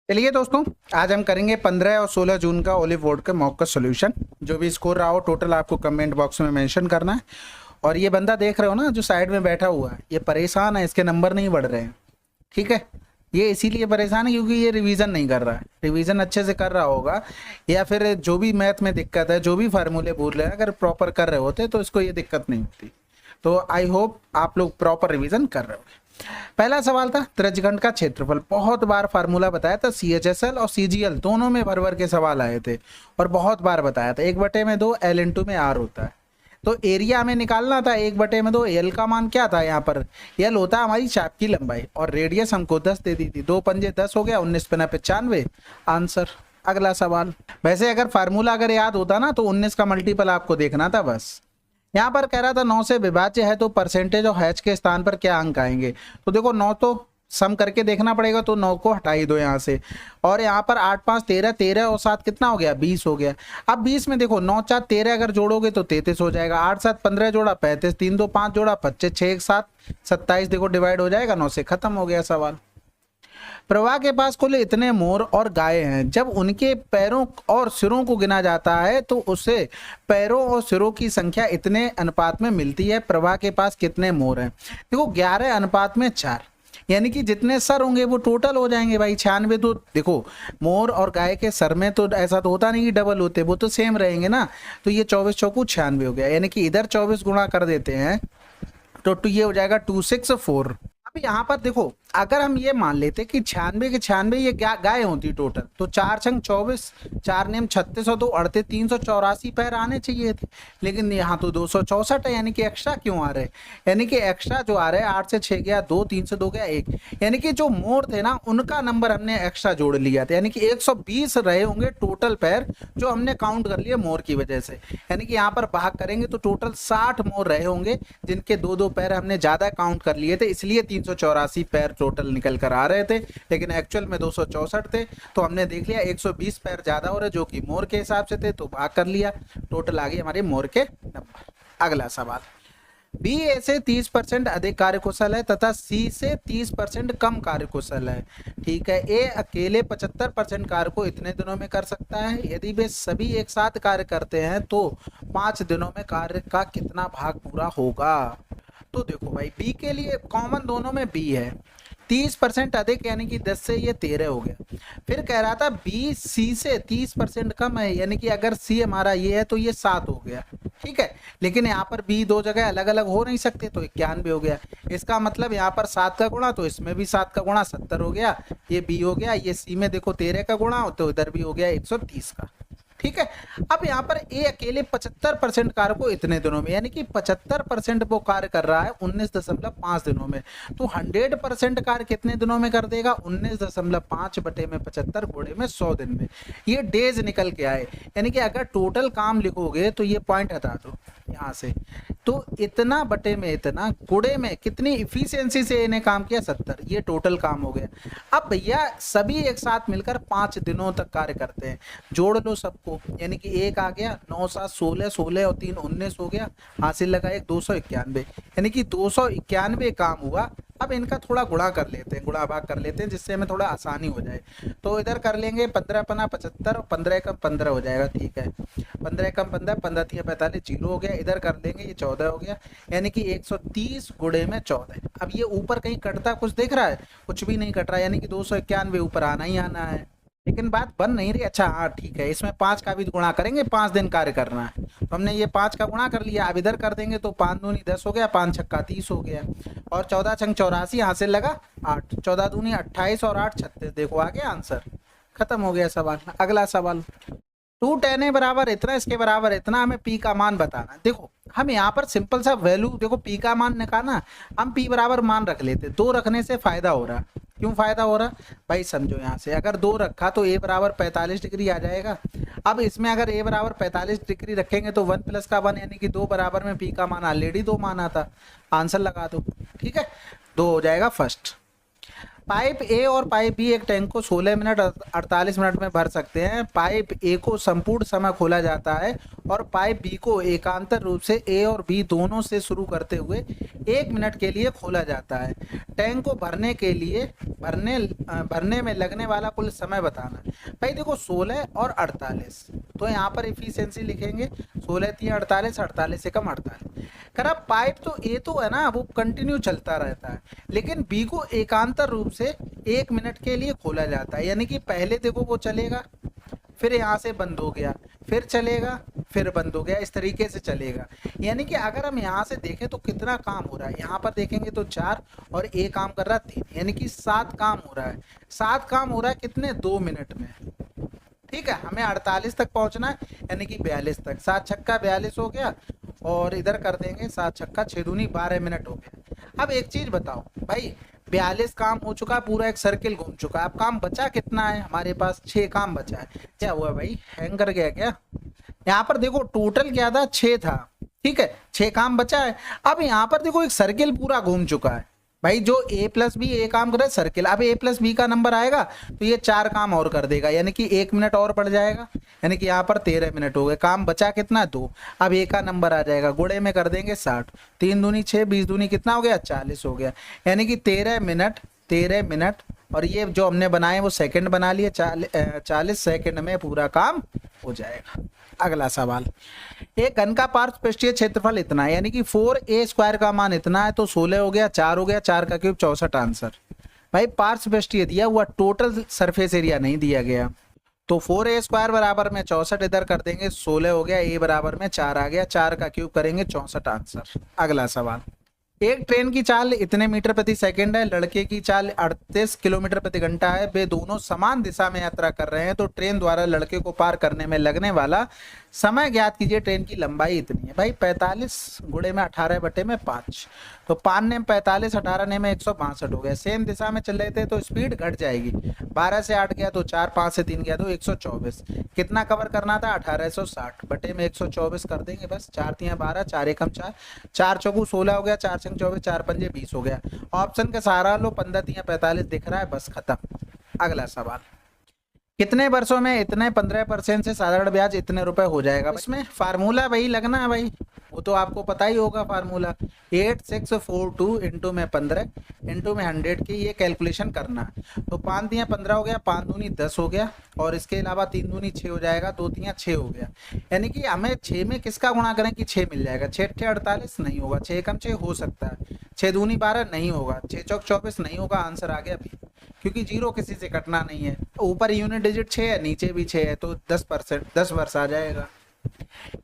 चलिए दोस्तों, आज हम करेंगे 15 और 16 जून का ओलिव बोर्ड के मॉक का सोल्यूशन। जो भी स्कोर रहा हो टोटल आपको कमेंट बॉक्स में मेंशन करना है। और ये बंदा देख रहे हो ना, जो साइड में बैठा हुआ है, ये परेशान है, इसके नंबर नहीं बढ़ रहे हैं। ठीक है, ये इसीलिए परेशान है क्योंकि ये रिवीजन नहीं कर रहा है। रिवीजन अच्छे से कर रहा होगा, या फिर जो भी मैथ में दिक्कत है, जो भी फार्मूले भूल रहे हैं, अगर प्रॉपर कर रहे होते तो इसको ये दिक्कत नहीं होती। तो आई होप आप लोग प्रॉपर रिवीजन कर रहे होंगे। पहला सवाल था त्रिज्यखंड का क्षेत्रफल। बहुत बार फार्मूला बताया था, CHSL और CGL दोनों में भर भर के सवाल आए थे और बहुत बार बताया था। 1/2 L इंटू में R होता है। तो एरिया हमें निकालना था। 1/2 L का मान क्या था यहाँ पर? L होता है हमारी चाप की लंबाई और रेडियस हमको 10 दे दी थी। 2 पंजे 10 हो गया, 19 पना 95 आंसर। अगला सवाल। वैसे अगर फार्मूला अगर याद होता ना तो 19 का मल्टीपल आपको देखना था बस। यहाँ पर कह रहा था 9 से विभाज्य है तो परसेंटेज और हैच के स्थान पर क्या अंक आएंगे। तो देखो 9 तो सम करके देखना पड़ेगा, तो 9 को हटा ही दो यहाँ से। और यहाँ पर 8 5 13, 13 और 7 कितना हो गया? 20 हो गया। अब 20 में देखो 9 4 13 अगर जोड़ोगे तो 33 हो जाएगा। 8 7 15 जोड़ा 35, 3 2 5 जोड़ा 25, 6 1 7 27। देखो डिवाइड हो जाएगा 9 से, खत्म हो गया सवाल। प्रवाह के पास कुल इतने मोर और गाय हैं। जब उनके पैरों और सिरों को गिना जाता है तो उसे पैरों और सिरों की संख्या इतने अनुपात में मिलती है। प्रवाह के पास कितने मोर हैं? देखो 11:4, यानी कि जितने सर होंगे वो टोटल हो जाएंगे भाई 96। तो देखो मोर और गाय के सर में तो ऐसा तो होता नहीं कि डबल होते, वो तो सेम रहेंगे ना। तो ये 24 चौकू 96 हो गया, यानी कि इधर 24 गुणा कर देते हैं तो ये हो जाएगा 264। अब यहाँ पर देखो अगर हम ये मान लेते कि 96 के 96 ये गाय होती टोटल, तो 4 छंग 24, 4 नेम 36 और 2 38, 384 पैर आने चाहिए थे। लेकिन यहाँ तो 264 है, यानी कि एक्स्ट्रा क्यों आ रहे हैं? यानी कि एक्स्ट्रा जो आ रहे हैं 8 से 6 गया 2, 3 से 2 गया 1, यानी कि जो मोर थे ना उनका नंबर हमने एक्स्ट्रा जोड़ लिया था। यानी कि 120 रहे होंगे टोटल पैर जो हमने काउंट कर लिया मोर की वजह से। यानी कि यहाँ पर भाग करेंगे तो टोटल 60 मोर रहे होंगे जिनके 2 पैर हमने ज्यादा काउंट कर लिए थे, इसलिए 384 पैर टोटल निकल कर आ रहे थे। लेकिन एक्चुअल में 264 थे, तो हमने देख लिया 120 पैर ज्यादा हो रहे जो कि मोर के हिसाब से थे, तो भाग कर लिया, टोटल आ गई हमारे मोर के नंबर। अगला सवाल। बी ए से 30% अधिक कार्यकुशल है तथा सी से 30% कम कार्यकुशल है। ठीक है, ए अकेले 75% कार्य को इतने दिनों में कर सकता है। यदि वे सभी एक साथ कार्य करते हैं तो 5 दिनों में कार्य का कितना भाग पूरा होगा? तो देखो भाई बी के लिए कॉमन दोनों में बी है। 30% अधिक यानी कि 10 से ये 13 हो गया। फिर कह रहा था बी सी से 30% कम है, यानी कि अगर सी हमारा ये है तो ये 7 हो गया। ठीक है, लेकिन यहाँ पर बी दो जगह अलग अलग हो नहीं सकते, तो 91 हो गया। इसका मतलब यहाँ पर 7 का गुणा तो इसमें भी 7 का गुणा 70 हो गया, ये बी हो गया। ये सी में देखो 13 का गुणा तो इधर भी हो गया 130 का। ठीक है, अब यहाँ पर ए अकेले 75% कार्य को इतने दिनों में, यानी कि 75% वो कार्य कर रहा है 19.5 दिनों में। तो 100% कार्य कितने दिनों में कर देगा? 19.5 बटे में 75 गुणे में 100 दिन में। ये डेज निकल के आए, यानी कि अगर टोटल काम लिखोगे तो ये पॉइंट हटा दो यहाँ से, तो इतना बटे में इतना गुणे में कितनी इफिशियंसी से इन्हें काम किया? 70। ये टोटल काम हो गया। अब भैया सभी एक साथ मिलकर 5 दिनों तक कार्य करते हैं, जोड़ लो सबको, यानी कि एक आ गया 9 7 16, 16 और 3 19 हो गया, हासिल लगा एक 291, यानी कि 291 काम हुआ। अब इनका थोड़ा गुणा कर लेते हैं, गुणा भाग कर लेते हैं जिससे हमें थोड़ा आसानी हो जाए। तो इधर कर लेंगे 15 पना 75 और 15 कम 15 हो जाएगा। ठीक है, 15 कम 15, 15 3 45 0 हो गया। इधर कर लेंगे ये 14 हो गया, यानी कि 130 गुणे में 14। अब ये ऊपर कहीं कटता कुछ दिख रहा है? कुछ भी नहीं कट रहा, यानी कि 291 ऊपर आना ही आना है। लेकिन बात बन नहीं रही। अच्छा हाँ ठीक है, इसमें 5 का भी गुणा करेंगे, 5 दिन कार्य करना है, तो हमने ये 5 का गुणा कर लिया। अब इधर कर देंगे तो 5 दूनी 10 हो गया, 5 छक्का 30 हो गया, और 14 छंग 84 यहाँ से लगा 8, 14 दूनी 28 और 8 36। देखो आ गया आंसर, खत्म हो गया सवाल। अगला सवाल। 2tan ए बराबर इतना, इसके बराबर इतना, हमें पी का मान बताना है। देखो हम यहाँ पर सिंपल सा वैल्यू, देखो पी का मान निकालना, हम पी बराबर मान रख लेते। 2 रखने से फायदा हो रहा। क्यों फायदा हो रहा भाई? समझो यहाँ से अगर 2 रखा तो ए बराबर 45 डिग्री आ जाएगा। अब इसमें अगर ए बराबर 45 डिग्री रखेंगे तो 1 + का 1 यानी कि 2 बराबर में पी का मान ऑलरेडी 2 माना था, आंसर लगा दो। ठीक है, 2 हो जाएगा फर्स्ट। पाइप ए और पाइप बी एक टैंक को 16 मिनट 48 मिनट में भर सकते हैं। पाइप ए को संपूर्ण समय खोला जाता है और पाइप बी को एकांतर रूप से ए और बी दोनों से शुरू करते हुए 1 मिनट के लिए खोला जाता है। टैंक को भरने के लिए भरने में लगने वाला कुल समय बताना। भाई देखो 16 और 48, तो यहाँ पर एफिशिएंसी लिखेंगे 16 3 48, 48 से कम 48। कर अब पाइप तो ए तो है ना, वो कंटिन्यू चलता रहता है, लेकिन बी को एकांतर रूप से 1 मिनट के लिए खोला जाता है। यानी कि पहले देखो वो चलेगा, फिर यहाँ से बंद हो गया, फिर चलेगा, फिर बंद हो गया, इस तरीके से चलेगा। यानी कि अगर हम यहाँ से देखें तो कितना काम हो रहा है, यहाँ पर देखेंगे तो 4 और ए काम कर रहा है 3, यानी कि 7 काम हो रहा है। 7 काम हो रहा है कितने, 2 मिनट में। ठीक है, हमें 48 तक पहुंचना है, यानी कि 42 तक। 7 छक्का 42 हो गया, और इधर कर देंगे 7 छक्का 6 दूनी 12 मिनट हो गया। अब एक चीज बताओ भाई, 42 काम हो चुका, पूरा एक सर्किल घूम चुका, अब काम बचा कितना है हमारे पास, 6 काम बचा है। क्या हुआ भाई, हैंग कर गया क्या? यहाँ पर देखो टोटल क्या था, 6 था, ठीक है, 6 काम बचा है। अब यहाँ पर देखो एक सर्किल पूरा घूम चुका है भाई, जो a प्लस बी ए काम कर रहा है सर्किल, अब a प्लस बी का नंबर आएगा तो ये 4 काम और कर देगा, यानी कि 1 मिनट और बढ़ जाएगा, यानी कि यहाँ पर 13 मिनट हो गए। काम बचा कितना, 2। अब a का नंबर आ जाएगा, गुणे में कर देंगे 60, 3 दूनी 6, 20 दूनी कितना हो गया, 40 हो गया। यानी कि 13 मिनट, 13 मिनट, और ये जो हमने बनाए वो सेकंड बना लिए, 40 सेकंड में पूरा काम हो जाएगा। अगला सवाल, एक घन का पार्श्व पृष्ठीय क्षेत्रफल इतना है, यानी कि 4a² का मान इतना है, तो 16 हो गया, 4 हो गया, 4 का क्यूब 64 आंसर। भाई पार्श्व पृष्ठीय दिया हुआ, टोटल सरफेस एरिया नहीं दिया गया, तो 4a² बराबर में 64 इधर कर देंगे, 16 हो गया, a बराबर में 4 आ गया, 4 का क्यूब करेंगे 64 आंसर। अगला सवाल, एक ट्रेन की चाल इतने मीटर प्रति सेकंड है, लड़के की चाल 38 किलोमीटर प्रति घंटा है, वे दोनों समान दिशा में यात्रा कर रहे हैं, तो ट्रेन द्वारा लड़के को पार करने में लगने वाला समय ज्ञात कीजिए। ट्रेन की लंबाई इतनी है। भाई 45 गुणे में 18 बटे में 5, तो 5 ने 45, 18 ने में 162 हो गया। सेम दिशा में चल रहे थे तो स्पीड घट जाएगी, 12 से 8 गया तो 4, 5 से 3 गया तो 124। कितना कवर करना था, 1860 बटे में 124 कर देंगे, बस 4 3 12, 4 एकम 4, 4 चौकू 16 हो गया, 4 छंग 24, 4 पंजे 20 हो गया। ऑप्शन का सहारा लो, 15 3 45 दिख रहा है, बस खत्म। अगला सवाल, कितने वर्षों में इतने 15% से साधारण ब्याज इतने रुपए हो जाएगा? इसमें फार्मूला वही लगना है भाई, वो तो आपको पता ही होगा फार्मूला, 8642 इंटू में 15 इंटू में 100 की ये कैलकुलेशन करना है। तो 5 दिया 15 हो गया, 5 दूनी 10 हो गया, और इसके अलावा 3 दूनी 6 हो जाएगा, 2 तियां 6 हो गया। यानी कि हमें 6 में किसका गुणा करें कि 6 मिल जाएगा। 6 अट्ठे 48 नहीं होगा, 6 कम 6 हो सकता है, 6 दूनी 12 नहीं होगा, 6 चौक 24 नहीं होगा, आंसर आ गया अभी, क्योंकि जीरो किसी से कटना नहीं है। ऊपर यूनिट डिजिट 6 है, नीचे भी 6 है, तो 10%, 10 वर्ष आ जाएगा।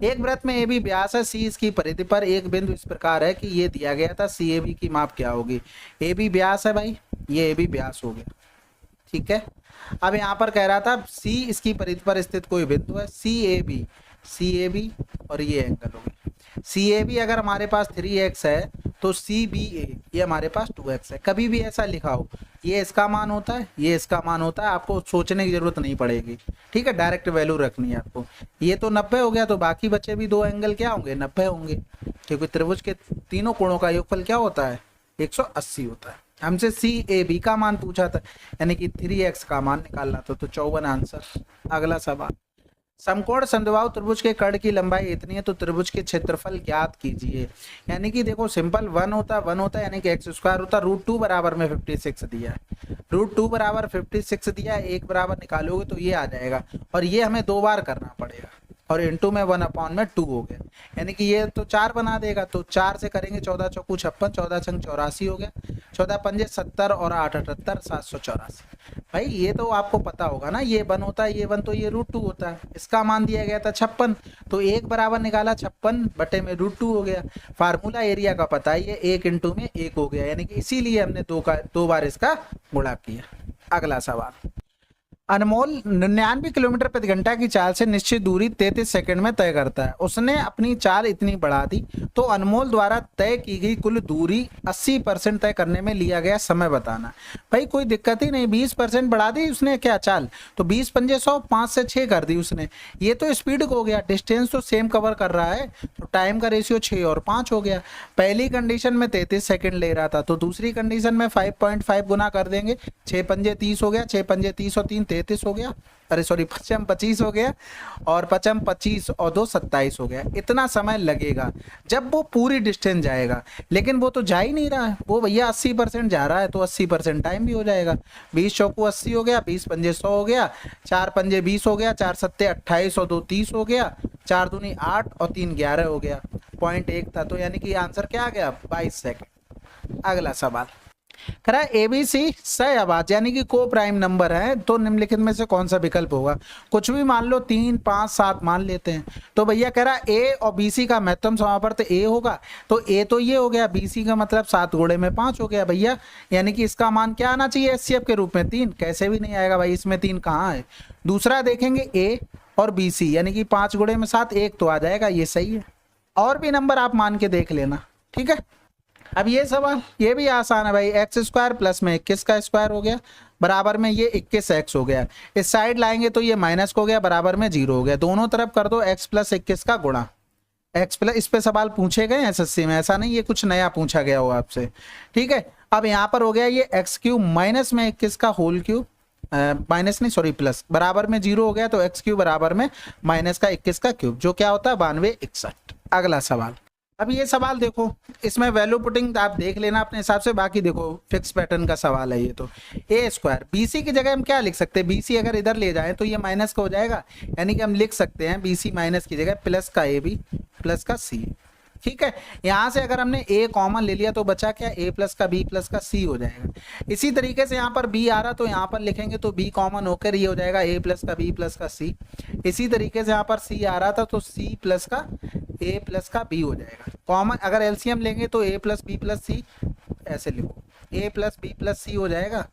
एक वृत्त में ए बी व्यास है, सी इसकी परिधि पर एक बिंदु इस प्रकार है कि ये दिया गया था, सी ए बी की माप क्या होगी? ए बी व्यास है भाई, ये ए बी व्यास हो गया, ठीक है। अब यहाँ पर कह रहा था सी इसकी परिधि पर स्थित कोई बिंदु है, सी ए बी और ये एंगल हो गया। सी ए बी अगर हमारे पास 3x है तो सी बी ए ये हमारे पास 2x है। कभी भी ऐसा लिखा हो, ये इसका मान होता है, ये इसका मान होता है, आपको सोचने की जरूरत नहीं पड़ेगी, ठीक है, डायरेक्ट वैल्यू रखनी है आपको। ये तो 90 हो गया, तो बाकी बचे भी 2 एंगल क्या होंगे, 90 होंगे, क्योंकि त्रिभुज के तीनों कोणों का योगफल क्या होता है, 180 होता है। हमसे सी ए बी का मान पूछा था, यानी कि 3x का मान निकालना था, तो 54 आंसर। अगला सवाल, समकोण समद्विबाहु त्रिभुज के कर्ण की लंबाई इतनी है, तो त्रिभुज के क्षेत्रफल ज्ञात कीजिए। यानी कि देखो सिंपल 1 होता है, यानी कि x² होता, √2 बराबर में 56 दिया है, √2 बराबर 56 दिया है, 1 बराबर निकालोगे तो ये आ जाएगा, और ये हमें 2 बार करना पड़ेगा, और इंटू में 1/2 हो गया, यानी कि ये तो 4 बना देगा, तो 4 से करेंगे 14 चौकू 56, 14 छंग 84 हो गया, 14 पंजे 70 और 8 78, 784। भाई ये तो आपको पता होगा ना, ये 1 होता है, ये 1 तो ये √2 होता है, इसका मान दिया गया था 56, तो 1 बराबर निकाला, 56 बटे में √2 हो गया। फार्मूला एरिया का पता है, ये 1 इंटू में 1 हो गया, यानी कि इसीलिए हमने 2 बार इसका गुणा किया। अगला सवाल, अनमोल 99 किलोमीटर प्रति घंटा की चाल से निश्चित दूरी 33 सेकंड में तय करता है। उसने अपनी चाल इतनी बढ़ा दी तो अनमोल द्वारा तय की गई कुल दूरी 80% तय करने में लिया गया समय बताना। भाई कोई दिक्कत ही नहीं, 20% बढ़ा दी उसने क्या चाल, तो 20 पंजे 100, 5 से 6 कर दी उसने। ये तो स्पीड हो गया, डिस्टेंस तो सेम कवर कर रहा है, तो टाइम का रेशियो 6 और 5 हो गया। पहली कंडीशन में 33 सेकंड ले रहा था, तो दूसरी कंडीशन में 5.5 गुना कर देंगे, 6 पंजे 30 हो गया, 6 पंजे 30 और 3 33 हो गया, अरे सॉरी 5 25 हो गया, और 5 25 और 2 27 हो गया। इतना समय लगेगा जब वो पूरी डिस्टेंस जाएगा, लेकिन वो तो जा ही नहीं रहा है, वो भैया 80% जा रहा है, तो 80% टाइम भी हो जाएगा। 20 चौको 80 हो गया, 20 पंजे 100 हो गया, 4 पंजे 20 हो गया, 4 सत्ते 28 और 2 30 हो गया, 4 दूनी 8 और 3 11 हो गया। पॉइंट 1 था, तो यानी कि आंसर क्या आ गया 22 सेकंड। अगला सवाल कह रहा है एबीसी सहअभाज्य यानी कि को प्राइम नंबर है, तो निम्नलिखित में से कौन सा विकल्प होगा। कुछ भी मान लो, 3 5 7 मान लेते हैं। तो भैया कह रहा है ए और बीसी का महत्तम समापवर्त ए होगा, तो ए तो ये हो गया, बीसी का मतलब 7 गुणे में 5 हो गया भैया, यानी कि इसका मान क्या आना चाहिए एचसीएफ के रूप में 3। कैसे भी नहीं आएगा भाई, इसमें 3 कहाँ है। दूसरा देखेंगे ए और बीसी यानी कि 5 गुणे में 7, 1 तो आ जाएगा, ये सही है। और भी नंबर आप मान के देख लेना, ठीक है। अब ये सवाल ये भी आसान है भाई, एक्स स्क्वायर प्लस में 21 का स्क्वायर हो गया, बराबर में ये 21 एक्स हो गया। इस साइड लाएंगे तो ये माइनस हो गया, बराबर में 0 हो गया। दोनों तरफ कर दो एक्स प्लस 21 का गुणा, एक्स प्लस, इस पे सवाल पूछे गए एसएससी में, ऐसा नहीं ये कुछ नया पूछा गया हो आपसे, ठीक है। अब यहाँ पर हो गया ये एक्स क्यूब माइनस में 21 का होल क्यूब, माइनस नहीं सॉरी प्लस, बराबर में 0 हो गया, तो एक्स क्यूब बराबर में माइनस का 21 का क्यूब, जो क्या होता है 92 61। अगला सवाल, अब ये सवाल देखो, इसमें वैल्यू पुटिंग आप देख लेना अपने हिसाब से, बाकी देखो फिक्स पैटर्न का सवाल है ये। तो ए स्क्वायर बीसी की जगह हम क्या लिख सकते हैं, बीसी अगर इधर ले जाए तो ये माइनस का हो जाएगा, यानी कि हम लिख सकते हैं बीसी माइनस की जगह प्लस का ए बी प्लस का सी, ठीक है। यहां से अगर हमने ए कॉमन ले लिया तो बचा क्या, ए प्लस का बी प्लस का सी हो जाएगा। इसी तरीके से यहाँ पर बी आ रहा तो यहाँ पर लिखेंगे तो बी कॉमन होकर ये हो जाएगा ए प्लस का बी प्लस का सी। इसी तरीके से यहाँ पर सी आ रहा था तो सी प्लस का ए प्लस का बी हो जाएगा। कॉमन अगर एलसीएम लेंगे तो ए प्लस बी प्लस सी, ऐसे लिखो ए प्लस बी प्लस सी हो जाएगा।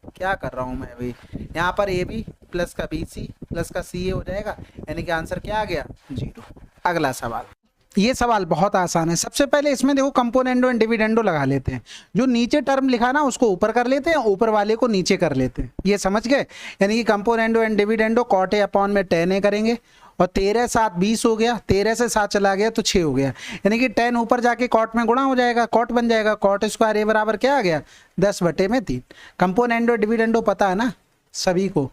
क्या कर रहा हूँ मैं अभी, यहाँ पर ए बी प्लस का बी सी प्लस का सी हो जाएगा, यानी कि आंसर क्या आ गया 0। अगला सवाल, ये सवाल बहुत आसान है। सबसे पहले इसमें देखो कंपोनेंडो एंड डिविडेंडो लगा लेते हैं, जो नीचे टर्म लिखा ना उसको ऊपर कर लेते हैं, ऊपर वाले को नीचे कर लेते हैं, ये समझ गए। यानी कि componendo and dividendo cot A upon में tan ए करेंगे, और 13 7 20 हो गया, 13 से 7 चला गया तो 6 हो गया, यानी कि tan ऊपर जाके कॉट में गुणा हो जाएगा, कॉट बन जाएगा, कॉट स्क्वायर ए बराबर क्या आ गया 10/3। कंपोनेंडो डिविडेंडो पता है ना सभी को,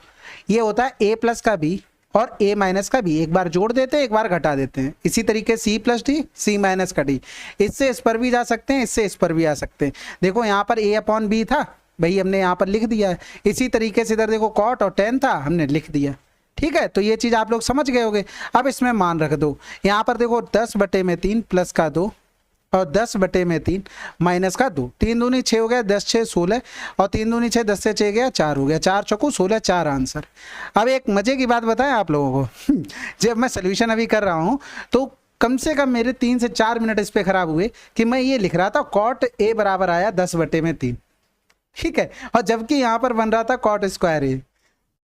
ये होता है ए प्लस का बी और ए माइनस का बी, एक बार जोड़ देते हैं एक बार घटा देते हैं। इसी तरीके C plus D C minus का डी, इससे इस पर भी जा सकते हैं, इससे इस पर भी आ सकते हैं। देखो यहाँ पर ए अपॉन बी था भाई, हमने यहाँ पर लिख दिया है। इसी तरीके से इधर देखो कॉट और tan था, हमने लिख दिया, ठीक है। तो ये चीज़ आप लोग समझ गए होंगे। अब इसमें मान रख दो, यहाँ पर देखो 10/3 प्लस का 2 और 10/3 माइनस का 2, 3 दूनी 6 हो गया, 10 6 16 और 3 दूनी 6, 10 से 6 गया 4 हो गया, 4 चौको 16, 4 आंसर। अब एक मजे की बात बताएं आप लोगों को जब मैं सोल्यूशन अभी कर रहा हूँ तो कम से कम मेरे 3 से 4 मिनट इस पे खराब हुए कि मैं ये लिख रहा था कॉट ए बराबर आया 10/3, ठीक है, और जबकि यहाँ पर बन रहा था कॉट स्क्वायर ए।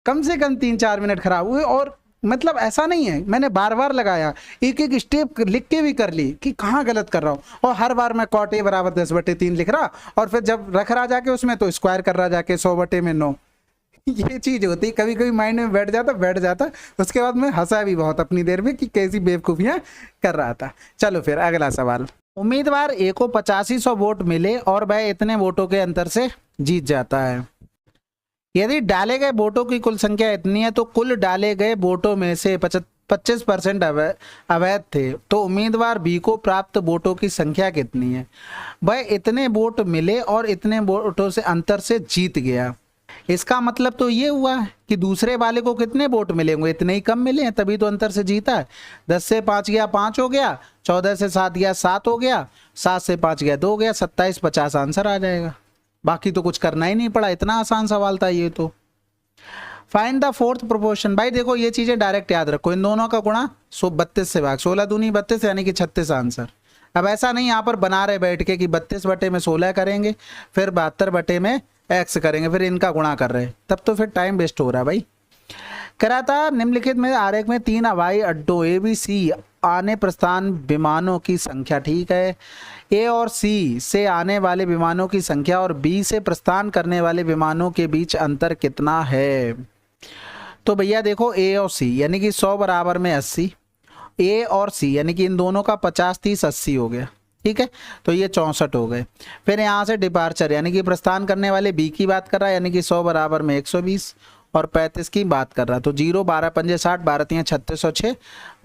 कम से कम 3-4 मिनट खराब हुए, और मतलब ऐसा नहीं है, मैंने बार बार लगाया, एक एक स्टेप लिख के भी कर ली कि कहाँ गलत कर रहा हूँ, और हर बार मैं कॉट ए बराबर 10/3 लिख रहा, और फिर जब रख रहा जाके उसमें तो स्क्वायर कर रहा जाके 100/9। ये चीज़ होती, कभी कभी माइंड में बैठ जाता। उसके बाद मैं हंसा भी बहुत अपनी देर में कि कैसी बेवकूफ़ियाँ कर रहा था। चलो फिर अगला सवाल, उम्मीदवार ए को 8500 वोट मिले और वह इतने वोटों के अंतर से जीत जाता है। यदि डाले गए वोटों की कुल संख्या इतनी है तो कुल डाले गए वोटों में से 25% अवैध थे, तो उम्मीदवार बी को प्राप्त वोटों की संख्या कितनी है। वह इतने वोट मिले और इतने वोटों से अंतर से जीत गया। इसका मतलब तो ये हुआ कि दूसरे वाले को कितने वोट मिलेंगे, इतने ही कम मिले हैं, तभी तो अंतर से जीता है। 10 से 5 गया 5 हो गया, 14 से 7 गया 7 हो गया, 7 से 5 गया 2 हो गया, 27 50 आंसर आ जाएगा। बाकी तो कुछ करना ही नहीं पड़ा, इतना आसान सवाल था ये तो। फाइंड द फोर्थ प्रोपोर्शन, भाई देखो ये चीजें डायरेक्ट याद रखो, इन दोनों का गुणा 32 से भाग, 16 दूनी 32 यानी कि 36 आंसर। अब ऐसा नहीं यहाँ पर बना रहे बैठ के कि 32/16 करेंगे, फिर 72 में x करेंगे, फिर इनका गुणा कर रहे हैं, तब तो फिर टाइम वेस्ट हो रहा है भाई। कह रहा था निम्नलिखित में आरेख में 3 हवाई अड्डों ए बी सी आने प्रस्थान विमानों की संख्या, ठीक है, ए और सी से आने वाले विमानों की संख्या और बी से प्रस्थान करने वाले विमानों के बीच अंतर कितना है। तो भैया देखो ए और सी यानी कि 100 बराबर में 80, ए और सी यानी कि इन दोनों का 50 30 80 हो गया, ठीक है, तो ये 64 हो गए। फिर यहाँ से डिपार्चर यानी कि प्रस्थान करने वाले बी की बात कर रहा है यानी कि 100 बराबर में 120 और 35 की बात कर रहा है, तो 0 12 पंजे 60 12 3 36 और 6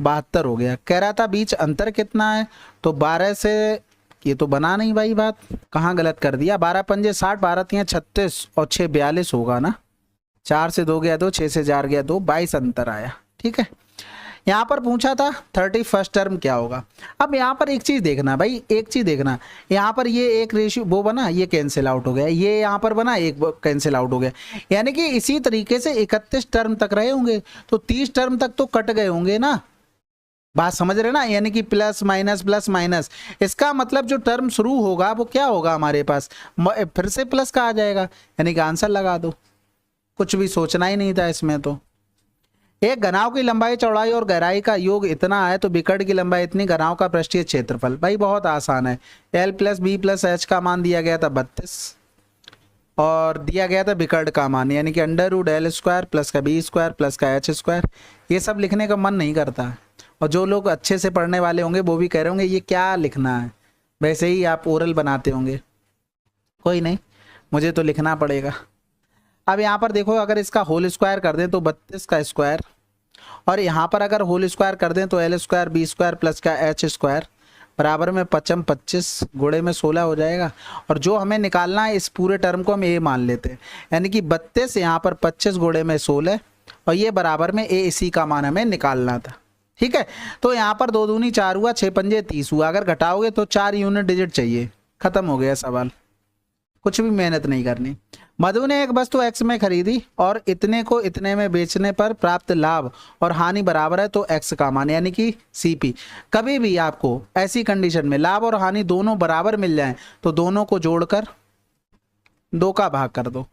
72 हो गया। कह रहा था बीच अंतर कितना है, तो 12 से ये तो बना नहीं भाई, बात कहाँ गलत कर दिया, 12 पंजे 60 12 3 36 और 6 42 होगा ना, 4 से 2 गया 2, 6 से 4 गया 2, 22 अंतर आया, ठीक है। यहाँ पर पूछा था 31st टर्म क्या होगा। अब यहाँ पर एक चीज़ देखना भाई, एक चीज़ देखना, यहाँ पर ये एक रेशियो वो बना, ये कैंसिल आउट हो गया, ये यहाँ पर बना एक कैंसिल आउट हो गया, यानी कि इसी तरीके से 31 टर्म तक रहे होंगे, तो 30 टर्म तक तो कट गए होंगे ना, बात समझ रहे ना, यानी कि प्लस माइनस, इसका मतलब जो टर्म शुरू होगा वो क्या होगा हमारे पास, फिर से प्लस का आ जाएगा, यानी कि आंसर लगा दो, कुछ भी सोचना ही नहीं था इसमें। तो एक घनाव की लंबाई चौड़ाई और गहराई का योग इतना है तो विकर्ण की लंबाई इतनी, घनाव का पृष्ठीय क्षेत्रफल, भाई बहुत आसान है, L plus B plus H का मान दिया गया था 32 और दिया गया था विकर्ण का मान यानी कि √L² प्लस का B² प्लस का H²। ये सब लिखने का मन नहीं करता, और जो लोग अच्छे से पढ़ने वाले होंगे वो भी कह रहे होंगे ये क्या लिखना है, वैसे ही आप ओरल बनाते होंगे, कोई नहीं, मुझे तो लिखना पड़ेगा। अब यहाँ पर देखो अगर इसका होल स्क्वायर कर दें तो 32 का स्क्वायर, और यहाँ पर अगर होल स्क्वायर कर दें तो L² B² प्लस का H² बराबर में 55 25 गुणे में 16 हो जाएगा। और जो हमें निकालना है इस पूरे टर्म को हम ए मान लेते हैं, यानी कि 32 यहाँ पर 25 गुणे में 16 और ये बराबर में ए, इसी का मान हमें निकालना था, ठीक है। तो यहाँ पर 2 दूनी 4 हुआ, 6 पंजे 30 हुआ, अगर घटाओगे तो 4 यूनिट डिजिट चाहिए, खत्म हो गया सवाल, कुछ भी मेहनत नहीं करनी। मधु ने एक वस्तु एक्स में खरीदी और इतने को इतने में बेचने पर प्राप्त लाभ और हानि बराबर है तो एक्स का मान यानी कि सीपी। कभी भी आपको ऐसी कंडीशन में लाभ और हानि दोनों बराबर मिल जाएं तो दोनों को जोड़कर 2 का भाग कर दो,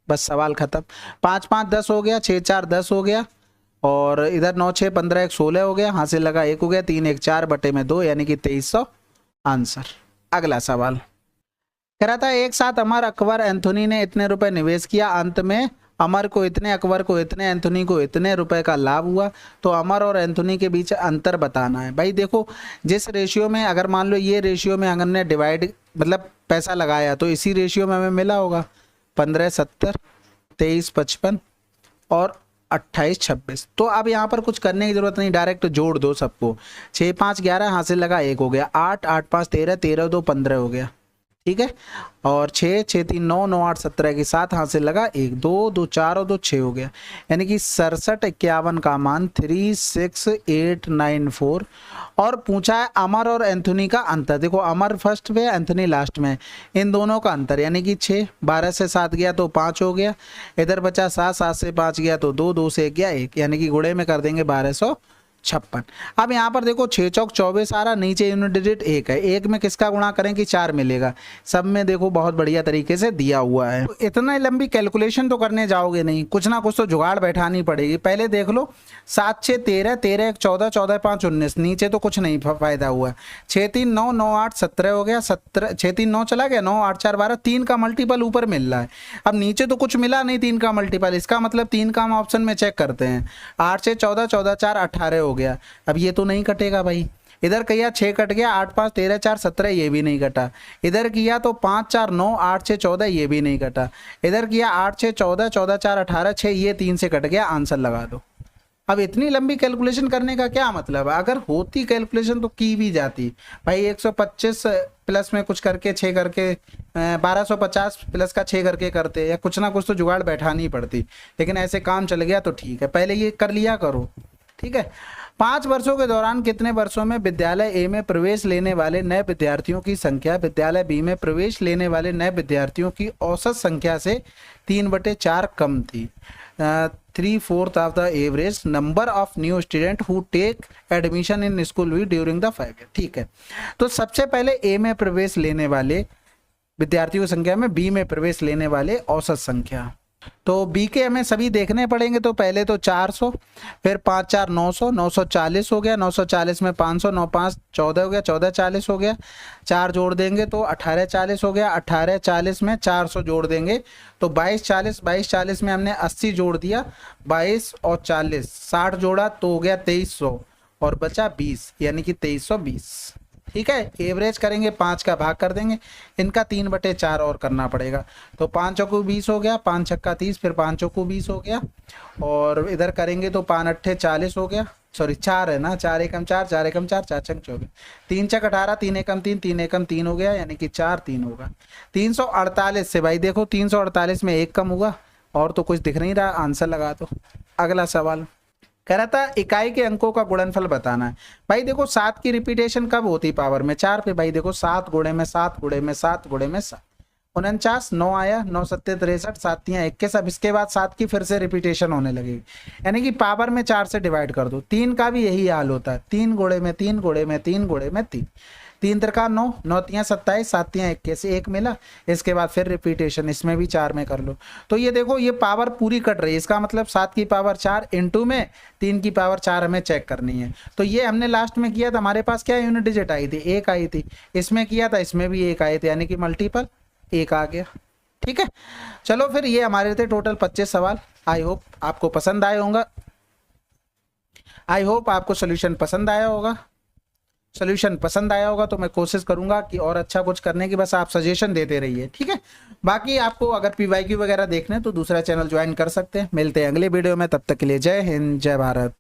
बस सवाल खत्म। 5 5 10 हो गया, 6 4 10 हो गया, और इधर 9 6 15 1 16 हो गया, हाथ से लगा 1 हो गया, 3 1 4 बटे में 2 यानी कि 2300 आंसर। अगला सवाल कह रहा था एक साथ अमर अकबर एंथोनी ने इतने रुपए निवेश किया, अंत में अमर को इतने, अकबर को इतने, एंथोनी को इतने रुपए का लाभ हुआ, तो अमर और एंथोनी के बीच अंतर बताना है। भाई देखो जिस रेशियो में, अगर मान लो ये रेशियो में अगर ने डिवाइड मतलब पैसा लगाया तो इसी रेशियो में हमें मिला होगा 15 70 23 55 और 28 26। तो अब यहाँ पर कुछ करने की जरूरत नहीं, डायरेक्ट जोड़ दो सबको, 6 5 11 हाथ से लगा 1 हो गया, 8 8 5 13 13 2 15 हो गया, ठीक है, और 6 6 3 9 9 8 17 के साथ हाथ से लगा 1 2 2 4 और 2 6 हो गया, यानी कि 67 51 का मान 36894। और पूछा है अमर और एंथोनी का अंतर, देखो अमर फर्स्ट में एंथोनी लास्ट में, इन दोनों का अंतर यानी कि 6 12 से 7 गया तो 5 हो गया, इधर बचा 7 7 से 5 गया तो 2 2 से 1 गया 1, यानी कि गुणे में कर देंगे 1256। अब यहाँ पर देखो 6 चौक 24 आ रहा, नीचे यूनिट डिजिट 1 है, 1 में किसका गुणा करें कि 4 मिलेगा, सब में देखो बहुत बढ़िया तरीके से दिया हुआ है। तो इतना लंबी कैलकुलेशन तो करने जाओगे नहीं, कुछ ना कुछ तो जुगाड़ बैठानी पड़ेगी। पहले देख लो 7 6 13 13 1 14 14 5 19, नीचे तो कुछ नहीं फायदा हुआ, 6 3 9 9 8 17 हो गया, 17 6 3 9 चला गया, 9 8 4 12, 3 का मल्टीपल ऊपर मिल रहा है, अब नीचे तो कुछ मिला नहीं 3 का मल्टीपल, इसका मतलब 3 का हम ऑप्शन में चेक करते हैं, 8 से 14 14 4 18 हो गया, अब ये तो नहीं कटेगा भाई, इधर किया 6 कट गया, 8 5 13 4 17 ये भी नहीं कटा, इधर किया तो 5 4 9 8 6 14 ये भी नहीं कटा, इधर किया 8 6 14 14 4 18 6 ये 3 से कट गया, आंसर लगा दो। अब इतनी लंबी कैलकुलेशन करने का क्या मतलब है, अगर होती कैलकुलेशन तो की भी जाती भाई, 125 प्लस में कुछ करके 6 करके 1250 प्लस का 6 करके करते, या कुछ ना कुछ तो जुगाड़ बैठानी पड़ती, लेकिन ऐसे काम चल गया तो ठीक है, पहले ये कर लिया करो, ठीक है। 5 वर्षों के दौरान कितने वर्षों में विद्यालय ए में प्रवेश लेने वाले नए विद्यार्थियों की संख्या विद्यालय बी में प्रवेश लेने वाले नए विद्यार्थियों की औसत संख्या से 3/4 कम थी, 3/4 of the average number of new student who take admission in school we during the 5 year, ठीक है। तो सबसे पहले ए में प्रवेश लेने वाले विद्यार्थियों की संख्या में बी में प्रवेश लेने वाले औसत संख्या, तो बी के हमें सभी देखने पड़ेंगे। तो पहले तो 400, फिर 5 4 900, 940 हो गया, 940 में 500, 9 5 14 हो गया, 1440 हो गया, 4 जोड़ देंगे तो 1840 हो गया, 1840 में 400 जोड़ देंगे तो 2240, 2240 में हमने 80 जोड़ दिया, 22 और 40 60 जोड़ा तो हो गया 2300 और बचा 20, यानी कि 2320। ठीक है, एवरेज करेंगे, 5 का भाग कर देंगे, इनका 3/4 और करना पड़ेगा। तो 5 चौको 20 हो गया, 5 छक्का 30, फिर 5 चौको 20 हो गया, और इधर करेंगे तो 5 अट्ठे 40 हो गया, सॉरी 4 है ना, 4 एकम 4, 4 एकम 4, 4 छक 24, 3 चक 18, 3 एकम 3, 3 एकम 3 हो गया, यानी कि 4 3 होगा। 348 से भाई देखो 348 में 1 कम हुआ, और तो कुछ दिख नहीं रहा, आंसर लगा दो। अगला सवाल कह रहा था इकाई के अंकों का गुणनफल बताना है। भाई देखो 7 की रिपीटेशन कब होती पावर में 4 पे, भाई देखो 7 गुणे में 7 गुणे में 7 गुणे में 7, 49, 9 आया, 9 सत्ते 63, 7 तियां 21। अब इसके बाद 7 की फिर से रिपीटेशन होने लगेगी, यानी कि पावर में 4 से डिवाइड कर दो। 3 का भी यही हाल होता है, 3 गुणे में 3 गुणे में 3 गुणे में 3, 3 त्रिका 9, 9 तियां 27, 7 तियां 21, 1 मिला। इसके बाद फिर रिपीटेशन, इसमें भी 4 में कर लो। तो ये देखो ये पावर पूरी कट रही है, इसका मतलब 7 की पावर 4 इंटू में 3 की पावर 4 हमें चेक करनी है। तो ये हमने लास्ट में किया था, हमारे पास क्या यूनिट डिजिट आई थी, 1 आई थी, इसमें किया था, इसमें भी 1 आए थे, यानी कि मल्टीपल 1 आ गया। ठीक है, चलो फिर ये हमारे थे टोटल 25 सवाल। आई होप आपको पसंद आए होंगे, आई होप आपको सोल्यूशन पसंद आया होगा। सोल्यूशन पसंद आया होगा तो मैं कोशिश करूंगा कि और अच्छा कुछ करने की, बस आप सजेशन देते रहिए। ठीक है, बाकी आपको अगर पीवाईक्यू वगैरह देखने तो दूसरा चैनल ज्वाइन कर सकते हैं। मिलते हैं अगले वीडियो में, तब तक के लिए जय हिंद जय भारत।